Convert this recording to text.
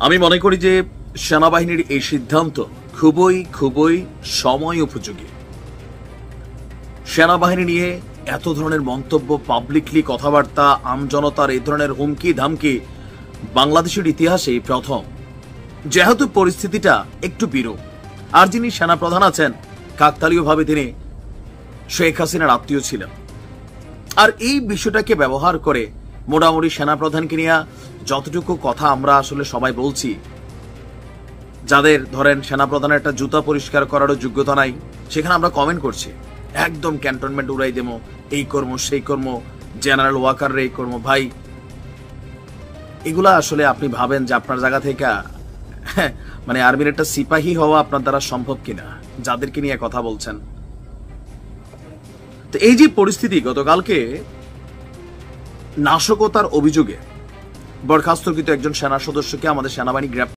আমি মনে করি যে সেনাবাহিনীর এই সিদ্ধান্ত খুবই খুবই সময় উপযোগী। সেনাবাহিনী নিয়ে এত ধরনের মন্তব্য, পাবলিকলি কথাবার্তা, আমজনতার এই ধরনের হুমকি ধামকি বাংলাদেশের ইতিহাসে প্রথম। যেহেতু পরিস্থিতিটা একটু বিরূপ, আর যিনি সেনাপ্রধান আছেন কাকতালীয়ভাবে তিনি শেখ হাসিনার আত্মীয় ছিলেন, আর এই বিষয়টাকে ব্যবহার করে মোটামুটি সেনাপ্রধানকে নিয়ে যতটুকু কথা আমরা আসলে সবাই বলছি, যাদের ধরেন সেনাপ্রধানের একটা জুতা পরিষ্কার করারও যোগ্যতা নাই, সেখানে আমরা কমেন্ট করছি একদম ক্যান্টনমেন্ট উড়াই দেবো, এই কর্ম সেই কর্ম, জেনারেল ওয়াকার এই কর্ম। ভাই, এগুলা আসলে আপনি ভাবেন যে আপনার জায়গা থেকে মানে আর্মির একটা সিপাহী হওয়া আপনার দ্বারা সম্ভব কিনা, যাদেরকে নিয়ে কথা বলছেন। তো এই যে পরিস্থিতি, গতকালকে নাশকতার অভিযোগে বরখাস্তকৃত একজন সেনা সদস্যকে আমাদের সেনাবাহিনী গ্রেপ্তার